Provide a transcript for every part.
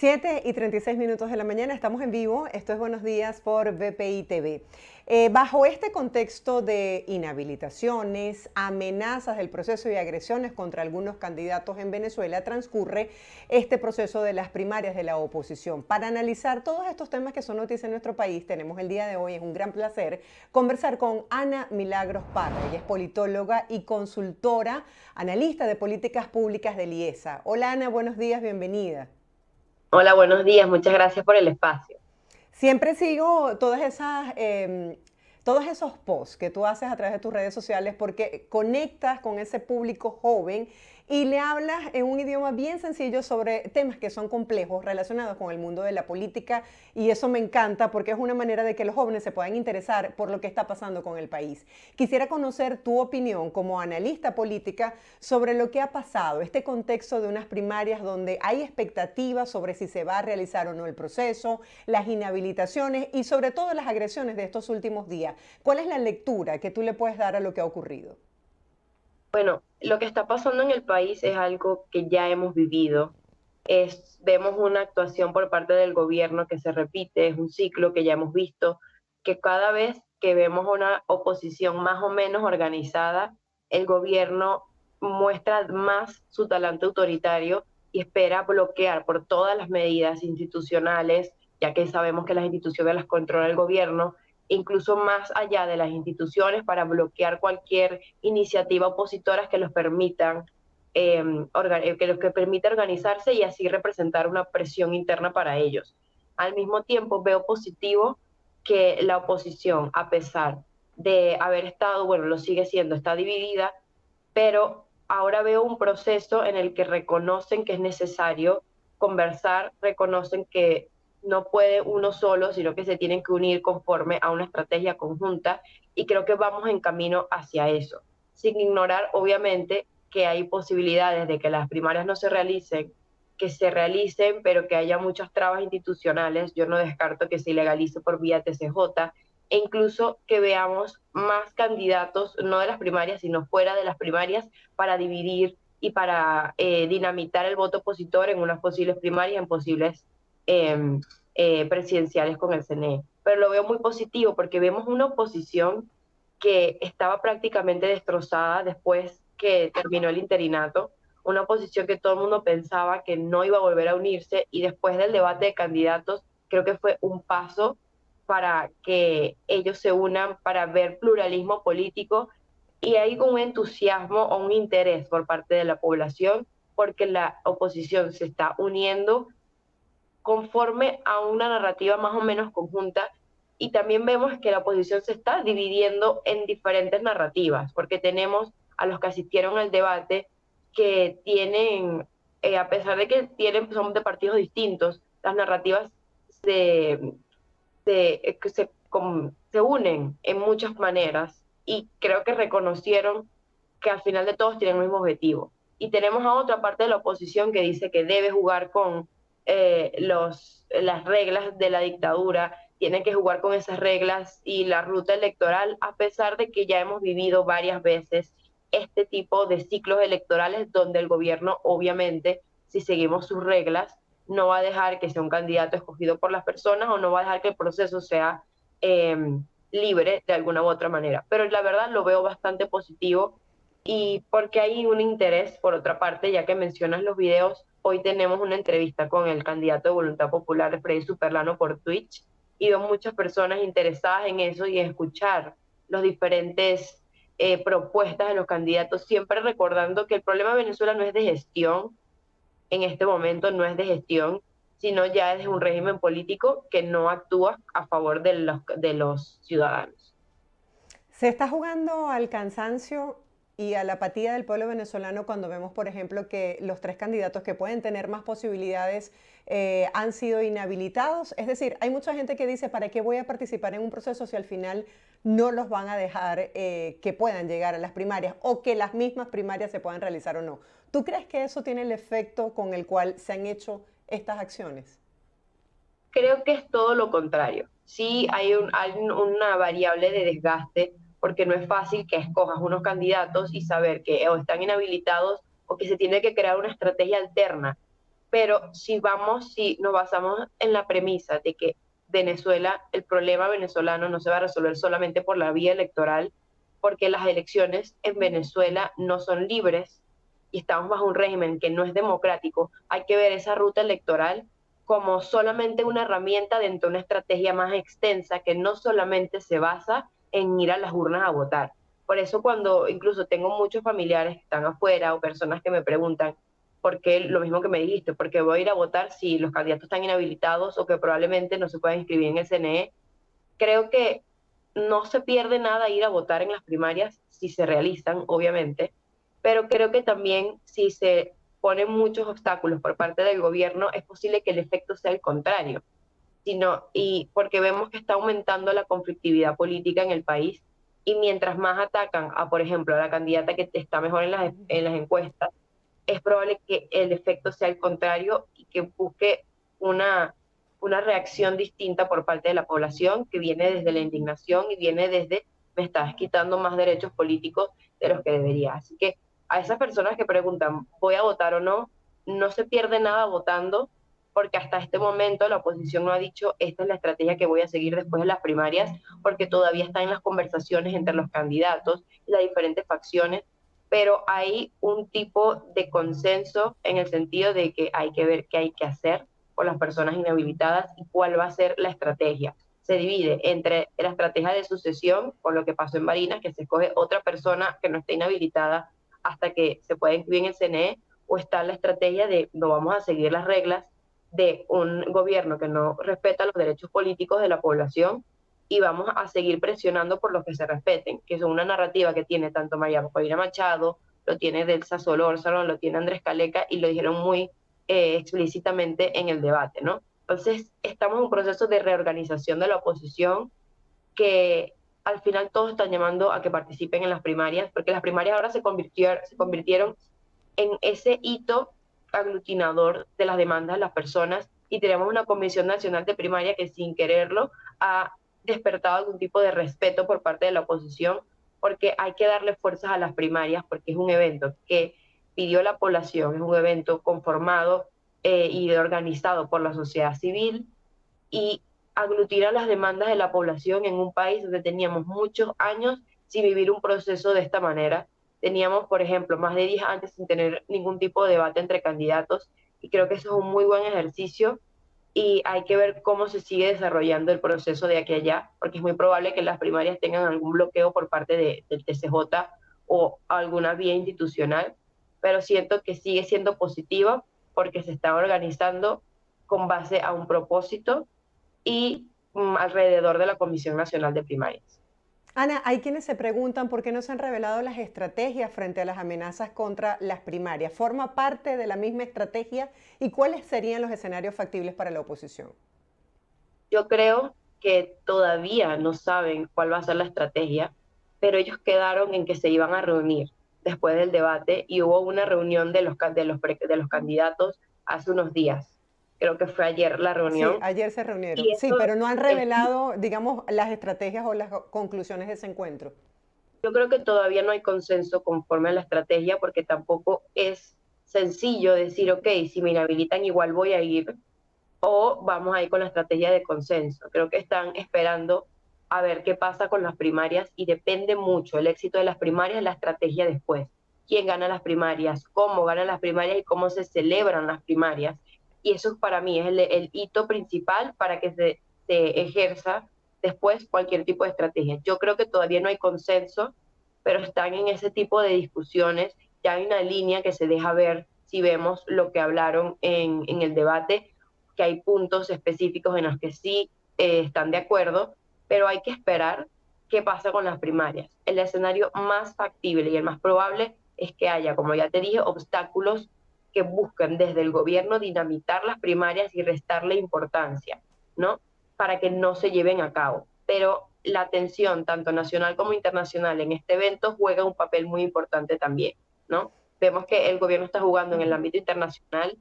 7:36 de la mañana, estamos en vivo. Esto es Buenos Días por BPI TV. Bajo este contexto de inhabilitaciones, amenazas del proceso y agresiones contra algunos candidatos en Venezuela, transcurre este proceso de las primarias de la oposición. Para analizar todos estos temas que son noticias en nuestro país, tenemos el día de hoy, es un gran placer, conversar con Ana Milagros Parra. Ella es politóloga y consultora, analista de políticas públicas del IESA. Hola Ana, buenos días, bienvenida. Hola, buenos días. Muchas gracias por el espacio. Siempre sigo todos esos posts que tú haces a través de tus redes sociales porque conectas con ese público joven y le hablas en un idioma bien sencillo sobre temas que son complejos relacionados con el mundo de la política, y eso me encanta porque es una manera de que los jóvenes se puedan interesar por lo que está pasando con el país. Quisiera conocer tu opinión como analista política sobre lo que ha pasado, este contexto de unas primarias donde hay expectativas sobre si se va a realizar o no el proceso, las inhabilitaciones y sobre todo las agresiones de estos últimos días. ¿Cuál es la lectura que tú le puedes dar a lo que ha ocurrido? Bueno, lo que está pasando en el país es algo que ya hemos vivido. Vemos una actuación por parte del gobierno que se repite, es un ciclo que ya hemos visto, que cada vez que vemos una oposición más o menos organizada, el gobierno muestra más su talante autoritario y espera bloquear por todas las medidas institucionales, ya que sabemos que las instituciones las controla el gobierno, incluso más allá de las instituciones, para bloquear cualquier iniciativa opositora que los permitan que permita organizarse y así representar una presión interna para ellos. Al mismo tiempo, veo positivo que la oposición, a pesar de haber estado, bueno, lo sigue siendo, está dividida, pero ahora veo un proceso en el que reconocen que es necesario conversar, reconocen que no puede uno solo, sino que se tienen que unir conforme a una estrategia conjunta, y creo que vamos en camino hacia eso, sin ignorar obviamente que hay posibilidades de que las primarias no se realicen, que se realicen, pero que haya muchas trabas institucionales. Yo no descarto que se ilegalice por vía TCJ, e incluso que veamos más candidatos, no de las primarias, sino fuera de las primarias, para dividir y para dinamitar el voto opositor en unas posibles primarias, en posibles eh, presidenciales con el CNE. Pero lo veo muy positivo porque vemos una oposición que estaba prácticamente destrozada después que terminó el interinato, una oposición que todo el mundo pensaba que no iba a volver a unirse, y después del debate de candidatos creo que fue un paso para que ellos se unan, para ver pluralismo político, y hay un entusiasmo o un interés por parte de la población porque la oposición se está uniendo conforme a una narrativa más o menos conjunta. Y también vemos que la oposición se está dividiendo en diferentes narrativas, porque tenemos a los que asistieron al debate que tienen, a pesar de que son de partidos distintos, las narrativas se, se unen en muchas maneras, y creo que reconocieron que al final de todos tienen el mismo objetivo. Y tenemos a otra parte de la oposición que dice que debe jugar con las reglas de la dictadura, tiene que jugar con esas reglas y la ruta electoral, a pesar de que ya hemos vivido varias veces este tipo de ciclos electorales donde el gobierno, obviamente, si seguimos sus reglas, no va a dejar que sea un candidato escogido por las personas, o no va a dejar que el proceso sea eh, libre de alguna u otra manera. Pero la verdad lo veo bastante positivo, y porque hay un interés, por otra parte, ya que mencionas los videos, hoy tenemos una entrevista con el candidato de Voluntad Popular, Freddy Superlano, por Twitch, y veo muchas personas interesadas en eso y en escuchar los diferentes propuestas de los candidatos, siempre recordando que el problema de Venezuela no es de gestión, en este momento no es de gestión, sino ya es un régimen político que no actúa a favor de los ciudadanos. Se está jugando al cansancio y a la apatía del pueblo venezolano cuando vemos, por ejemplo, que los tres candidatos que pueden tener más posibilidades han sido inhabilitados. Es decir, hay mucha gente que dice, ¿para qué voy a participar en un proceso si al final no los van a dejar que puedan llegar a las primarias o que las mismas primarias se puedan realizar o no? ¿Tú crees que eso tiene el efecto con el cual se han hecho estas acciones? Creo que es todo lo contrario. Sí hay una variable de desgaste, porque no es fácil que escojas unos candidatos y saber que o están inhabilitados o que se tiene que crear una estrategia alterna. pero si nos basamos en la premisa de que Venezuela, el problema venezolano no se va a resolver solamente por la vía electoral, porque las elecciones en Venezuela no son libres y estamos bajo un régimen que no es democrático, hay que ver esa ruta electoral como solamente una herramienta dentro de una estrategia más extensa que no solamente se basa en ir a las urnas a votar. Por eso cuando incluso tengo muchos familiares que están afuera o personas que me preguntan, porque lo mismo que me dijiste, porque voy a ir a votar si los candidatos están inhabilitados o que probablemente no se puedan inscribir en el CNE. Creo que no se pierde nada ir a votar en las primarias si se realizan, obviamente, pero creo que también si se ponen muchos obstáculos por parte del gobierno, es posible que el efecto sea el contrario, y porque vemos que está aumentando la conflictividad política en el país y mientras más atacan a, por ejemplo, a la candidata que está mejor en las encuestas, es probable que el efecto sea el contrario y que busque una, una reacción distinta por parte de la población que viene desde la indignación y viene desde me estás quitando más derechos políticos de los que debería. Así que a esas personas que preguntan, ¿voy a votar o no? No se pierde nada votando porque hasta este momento la oposición no ha dicho esta es la estrategia que voy a seguir después de las primarias, porque todavía está en las conversaciones entre los candidatos y las diferentes facciones, pero hay un tipo de consenso en el sentido de que hay que ver qué hay que hacer con las personas inhabilitadas y cuál va a ser la estrategia. Se divide entre la estrategia de sucesión, con lo que pasó en Barinas, que se escoge otra persona que no esté inhabilitada hasta que se pueda incluir en el CNE, o está la estrategia de no vamos a seguir las reglas de un gobierno que no respeta los derechos políticos de la población y vamos a seguir presionando por los que se respeten, que es una narrativa que tiene tanto María Corina Machado, lo tiene Delsa Solórzano, lo tiene Andrés Caleca y lo dijeron muy explícitamente en el debate, ¿no? Entonces, estamos en un proceso de reorganización de la oposición que al final todos están llamando a que participen en las primarias, porque las primarias ahora se convirtieron en ese hito aglutinador de las demandas de las personas y tenemos una Comisión Nacional de Primaria que sin quererlo ha despertado algún tipo de respeto por parte de la oposición porque hay que darle fuerzas a las primarias porque es un evento que pidió la población, es un evento conformado y organizado por la sociedad civil y aglutina las demandas de la población en un país donde teníamos muchos años sin vivir un proceso de esta manera. Teníamos, por ejemplo, más de 10 años sin tener ningún tipo de debate entre candidatos y creo que eso es un muy buen ejercicio y hay que ver cómo se sigue desarrollando el proceso de aquí a allá, porque es muy probable que las primarias tengan algún bloqueo por parte del TCJ o alguna vía institucional, pero siento que sigue siendo positiva porque se está organizando con base a un propósito y alrededor de la Comisión Nacional de Primarias. Ana, hay quienes se preguntan por qué no se han revelado las estrategias frente a las amenazas contra las primarias. ¿Forma parte de la misma estrategia y cuáles serían los escenarios factibles para la oposición? Yo creo que todavía no saben cuál va a ser la estrategia, pero ellos quedaron en que se iban a reunir después del debate y hubo una reunión de los candidatos hace unos días. Creo que fue ayer la Sí, reunión ayer se y reunieron. Sí, eso pero no han es. revelado, digamos, las estrategias o las conclusiones de ese encuentro. Yo creo que todavía no hay consenso conforme a la estrategia porque tampoco es sencillo decir, ok, si me inhabilitan igual voy a ir o vamos a ir con la estrategia de consenso. Creo que están esperando a ver qué pasa con las primarias y depende mucho el éxito de las primarias, la estrategia después. Quién gana las primarias, cómo ganan las primarias y cómo se celebran las primarias. Y eso para mí es el hito principal para que se ejerza después cualquier tipo de estrategia. Yo creo que todavía no hay consenso, pero están en ese tipo de discusiones. Ya hay una línea que se deja ver si vemos lo que hablaron en el debate, que hay puntos específicos en los que sí están de acuerdo, pero hay que esperar qué pasa con las primarias. El escenario más factible y el más probable es que haya, como ya te dije, obstáculos que buscan desde el gobierno dinamitar las primarias y restarle importancia, ¿no? Para que no se lleven a cabo. Pero la atención, tanto nacional como internacional, en este evento juega un papel muy importante también, ¿no? Vemos que el gobierno está jugando en el ámbito internacional,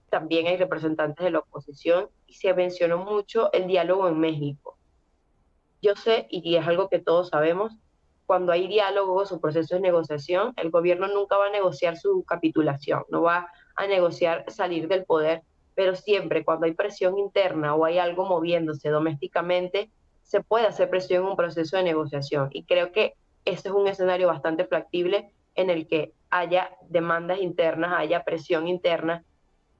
también hay representantes de la oposición y se mencionó mucho el diálogo en México. Yo sé, y es algo que todos sabemos, cuando hay diálogos o procesos de negociación, el gobierno nunca va a negociar su capitulación, no va a negociar salir del poder, pero siempre cuando hay presión interna o hay algo moviéndose domésticamente, se puede hacer presión en un proceso de negociación. Y creo que ese es un escenario bastante factible en el que haya demandas internas, haya presión interna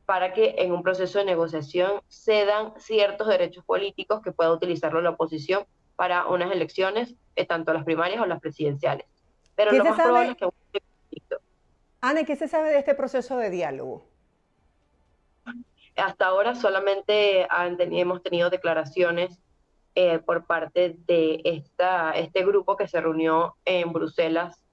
para que en un proceso de negociación cedan ciertos derechos políticos que pueda utilizarlo la oposición para unas elecciones, tanto las primarias o las presidenciales. Pero ¿Qué lo se más probable es sabe, que un conflicto. Ana, qué se sabe de este proceso de diálogo? Hasta ahora solamente hemos tenido declaraciones por parte de este grupo que se reunió en Bruselas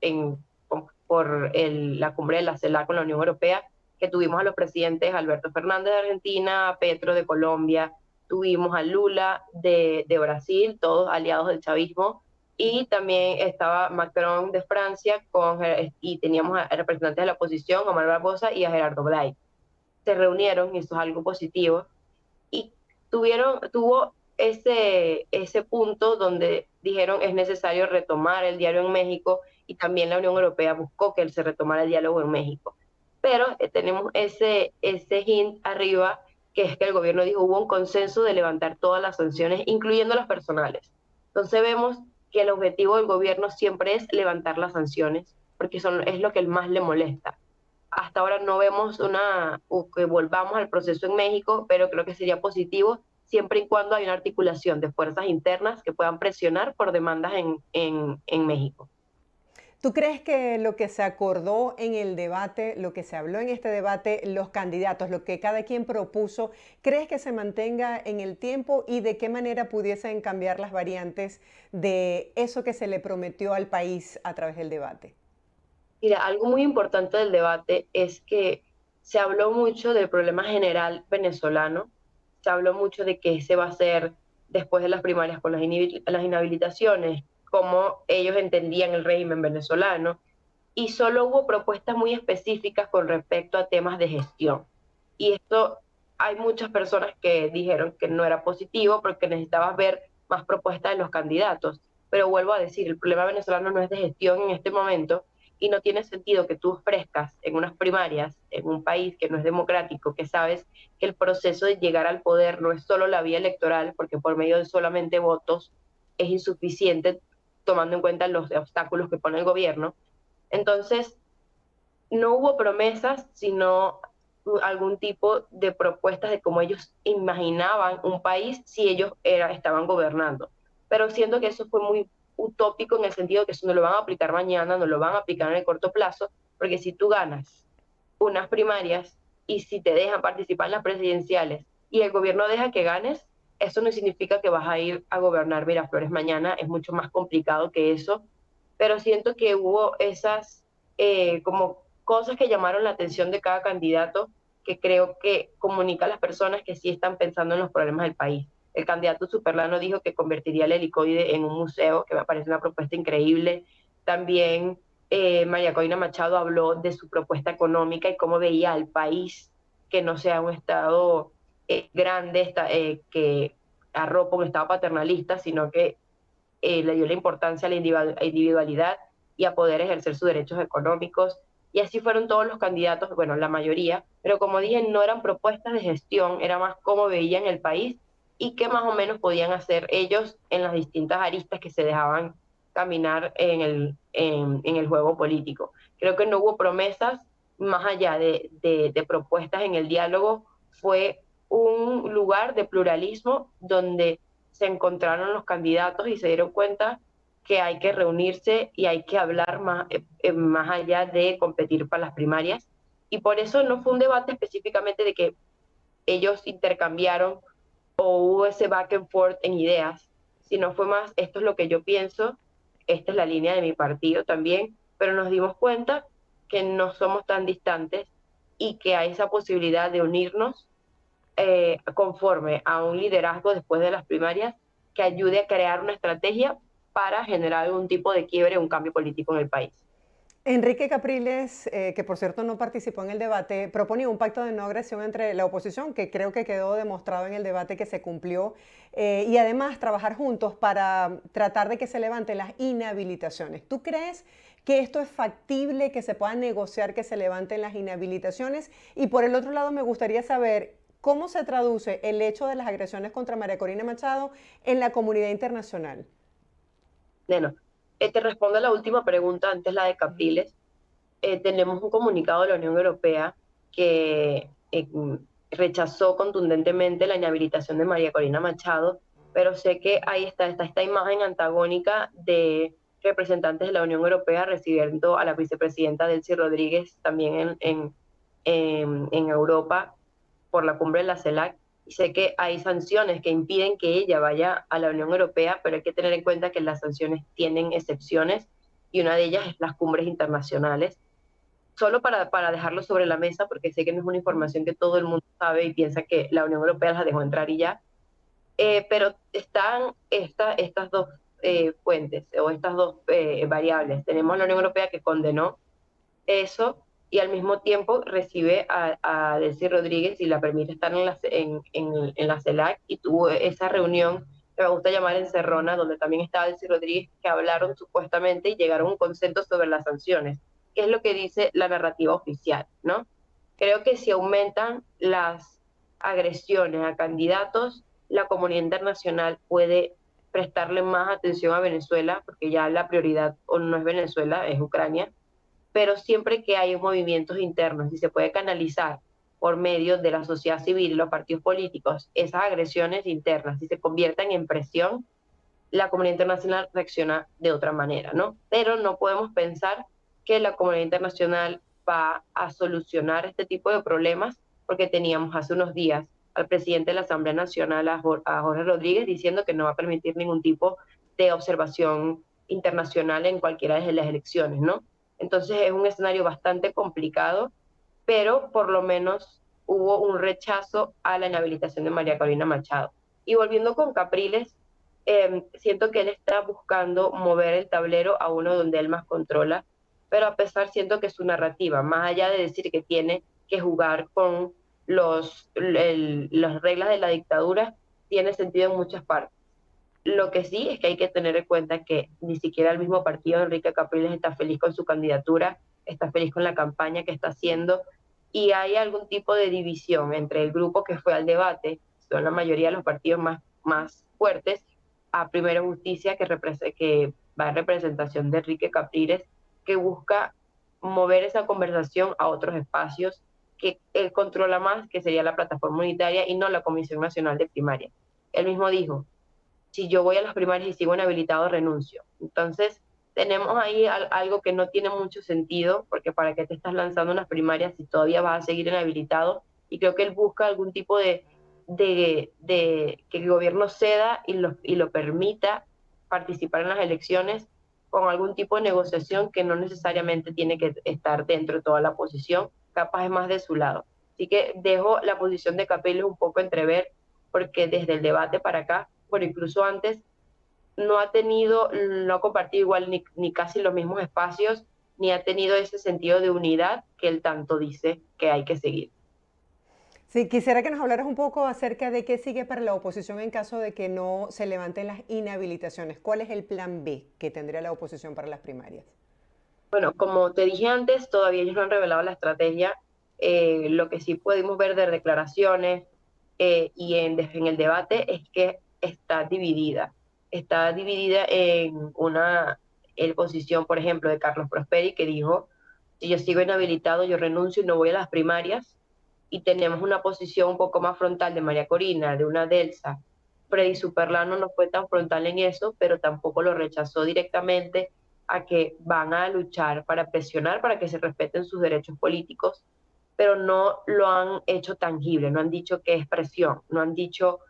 la cumbre de la CELAC con la Unión Europea, que tuvimos a los presidentes Alberto Fernández de Argentina, Petro de Colombia, tuvimos a Lula de Brasil, todos aliados del chavismo, y también estaba Macron de Francia y teníamos a representantes de la oposición, Omar Barbosa y a Gerardo Blay. Se reunieron, y eso es algo positivo, y tuvo ese punto donde dijeron es necesario retomar el diálogo en México, y también la Unión Europea buscó que él se retomara el diálogo en México. Pero tenemos ese hint arriba, que es que el gobierno dijo hubo un consenso de levantar todas las sanciones, incluyendo las personales. Entonces vemos que el objetivo del gobierno siempre es levantar las sanciones, porque es lo que más le molesta. Hasta ahora no vemos o que volvamos al proceso en México, pero creo que sería positivo siempre y cuando hay una articulación de fuerzas internas que puedan presionar por demandas en México. ¿Tú crees que lo que se acordó en el debate, lo que se habló en este debate, los candidatos, lo que cada quien propuso, crees que se mantenga en el tiempo y de qué manera pudiesen cambiar las variantes de eso que se le prometió al país a través del debate? Mira, algo muy importante del debate es que se habló mucho del problema general venezolano, se habló mucho de qué se va a hacer después de las primarias con las inhabilitaciones, cómo ellos entendían el régimen venezolano, y solo hubo propuestas muy específicas con respecto a temas de gestión. Y esto, hay muchas personas que dijeron que no era positivo porque necesitabas ver más propuestas de los candidatos. Pero vuelvo a decir, el problema venezolano no es de gestión en este momento, y no tiene sentido que tú ofrezcas en unas primarias, en un país que no es democrático, que sabes que el proceso de llegar al poder no es solo la vía electoral, porque por medio de solamente votos es insuficiente tomando en cuenta los obstáculos que pone el gobierno. Entonces, no hubo promesas, sino algún tipo de propuestas de cómo ellos imaginaban un país si ellos estaban gobernando. Pero siento que eso fue muy utópico en el sentido de que eso no lo van a aplicar mañana, no lo van a aplicar en el corto plazo, porque si tú ganas unas primarias y si te dejan participar en las presidenciales y el gobierno deja que ganes, eso no significa que vas a ir a gobernar Miraflores mañana, es mucho más complicado que eso, pero siento que hubo esas como cosas que llamaron la atención de cada candidato, que creo que comunica a las personas que sí están pensando en los problemas del país. El candidato Superlano dijo que convertiría el helicoide en un museo, que me parece una propuesta increíble. También María Corina Machado habló de su propuesta económica y cómo veía al país que no sea un Estado grande, que arropa un Estado paternalista, sino que le dio la importancia a la individualidad y a poder ejercer sus derechos económicos. Y así fueron todos los candidatos, bueno, la mayoría, pero como dije, no eran propuestas de gestión, era más cómo veían el país y qué más o menos podían hacer ellos en las distintas aristas que se dejaban caminar en el juego político. Creo que no hubo promesas más allá de propuestas en el diálogo, fue un lugar de pluralismo donde se encontraron los candidatos y se dieron cuenta que hay que reunirse y hay que hablar más allá de competir para las primarias. Y por eso no fue un debate específicamente de que ellos intercambiaron o hubo ese back and forth en ideas, sino fue más, esto es lo que yo pienso, esta es la línea de mi partido también, pero nos dimos cuenta que no somos tan distantes y que hay esa posibilidad de unirnos conforme a un liderazgo después de las primarias que ayude a crear una estrategia para generar algún tipo de quiebre, un cambio político en el país. Enrique Capriles, que por cierto no participó en el debate, proponía un pacto de no agresión entre la oposición, que creo que quedó demostrado en el debate que se cumplió, y además trabajar juntos para tratar de que se levanten las inhabilitaciones. ¿Tú crees que esto es factible, que se pueda negociar que se levanten las inhabilitaciones? Y por el otro lado, me gustaría saber cómo se traduce el hecho de las agresiones contra María Corina Machado en la comunidad internacional. Bueno, te respondo a la última pregunta, antes la de Capriles. Tenemos un comunicado de la Unión Europea que rechazó contundentemente la inhabilitación de María Corina Machado, pero sé que ahí está esta imagen antagónica de representantes de la Unión Europea recibiendo a la vicepresidenta Delcy Rodríguez también en Europa por la cumbre de la CELAC. Y sé que hay sanciones que impiden que ella vaya a la Unión Europea, pero hay que tener en cuenta que las sanciones tienen excepciones y una de ellas es las cumbres internacionales. Solo para dejarlo sobre la mesa, porque sé que no es una información que todo el mundo sabe y piensa que la Unión Europea las dejó entrar y ya, pero están estas dos fuentes o estas dos variables. Tenemos la Unión Europea que condenó eso y al mismo tiempo recibe a Delcy Rodríguez y la permite estar en la CELAC y tuvo esa reunión que me gusta llamar encerrona, donde también estaba Delcy Rodríguez, que hablaron supuestamente y llegaron a un consenso sobre las sanciones, que es lo que dice la narrativa oficial, ¿no? Creo que si aumentan las agresiones a candidatos, la comunidad internacional puede prestarle más atención a Venezuela, porque ya la prioridad o no es Venezuela, es Ucrania, pero siempre que hay movimientos internos y se puede canalizar por medio de la sociedad civil y los partidos políticos esas agresiones internas y se conviertan en presión, la comunidad internacional reacciona de otra manera, ¿no? Pero no podemos pensar que la comunidad internacional va a solucionar este tipo de problemas porque teníamos hace unos días al presidente de la Asamblea Nacional, a Jorge Rodríguez, diciendo que no va a permitir ningún tipo de observación internacional en cualquiera de las elecciones, ¿no? Entonces es un escenario bastante complicado, pero por lo menos hubo un rechazo a la inhabilitación de María Corina Machado. Y volviendo con Capriles, siento que él está buscando mover el tablero a uno donde él más controla, pero a pesar siento que su narrativa, más allá de decir que tiene que jugar con las reglas de la dictadura, tiene sentido en muchas partes. Lo que sí es que hay que tener en cuenta que ni siquiera el mismo partido de Enrique Capriles está feliz con su candidatura, está feliz con la campaña que está haciendo y hay algún tipo de división entre el grupo que fue al debate, son la mayoría de los partidos más fuertes, a Primero Justicia, que va en representación de Enrique Capriles, que busca mover esa conversación a otros espacios que él controla más, que sería la plataforma unitaria y no la Comisión Nacional de Primaria. Él mismo dijo, si yo voy a las primarias y sigo inhabilitado, renuncio. Entonces, tenemos ahí algo que no tiene mucho sentido, porque para qué te estás lanzando unas primarias si todavía vas a seguir inhabilitado, y creo que él busca algún tipo de que el gobierno ceda y lo permita participar en las elecciones con algún tipo de negociación que no necesariamente tiene que estar dentro de toda la oposición, capaz es más de su lado. Así que dejo la posición de Capriles un poco entrever, porque desde el debate para acá, bueno, incluso antes, no ha compartido igual ni casi los mismos espacios, ni ha tenido ese sentido de unidad que él tanto dice que hay que seguir. Sí, quisiera que nos hablaras un poco acerca de qué sigue para la oposición en caso de que no se levanten las inhabilitaciones. ¿Cuál es el plan B que tendría la oposición para las primarias? Bueno, como te dije antes, todavía ellos no han revelado la estrategia. Lo que sí pudimos ver de declaraciones y en el debate es que está dividida. Está dividida en una posición, por ejemplo, de Carlos Prosperi, que dijo, si yo sigo inhabilitado, yo renuncio y no voy a las primarias. Y tenemos una posición un poco más frontal de María Corina, de una Delsa. Freddy Superlano no fue tan frontal en eso, pero tampoco lo rechazó directamente a que van a luchar para presionar para que se respeten sus derechos políticos, pero no lo han hecho tangible, no han dicho qué es presión, no han dicho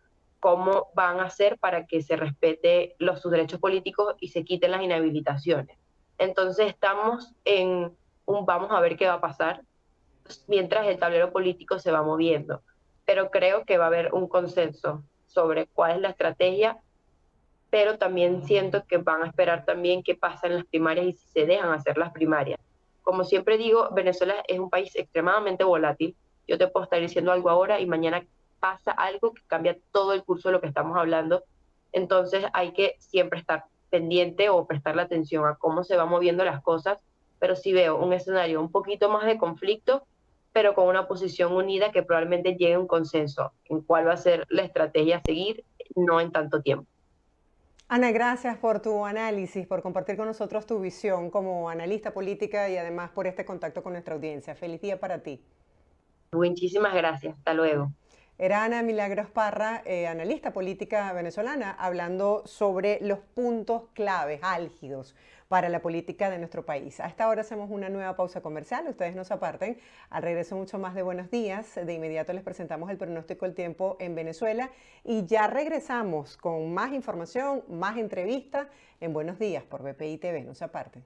cómo van a hacer para que se respete sus derechos políticos y se quiten las inhabilitaciones. Entonces estamos en vamos a ver qué va a pasar mientras el tablero político se va moviendo, pero creo que va a haber un consenso sobre cuál es la estrategia, pero también siento que van a esperar también qué pasa en las primarias y si se dejan hacer las primarias. como siempre digo, Venezuela es un país extremadamente volátil. Yo te puedo estar diciendo algo ahora y mañana pasa algo que cambia todo el curso de lo que estamos hablando. Entonces hay que siempre estar pendiente o prestarle atención a cómo se van moviendo las cosas, pero sí veo un escenario un poquito más de conflicto, pero con una posición unida que probablemente llegue a un consenso en cuál va a ser la estrategia a seguir, no en tanto tiempo. Ana, gracias por tu análisis, por compartir con nosotros tu visión como analista política y además por este contacto con nuestra audiencia. Feliz día para ti. Muchísimas gracias. Hasta luego. Era Ana Milagros Parra, analista política venezolana, hablando sobre los puntos claves, álgidos para la política de nuestro país. A esta hora hacemos una nueva pausa comercial, ustedes no se aparten. Al regreso mucho más de Buenos Días. De inmediato les presentamos el pronóstico del tiempo en Venezuela y ya regresamos con más información, más entrevistas en Buenos Días por BPI TV. No se aparten.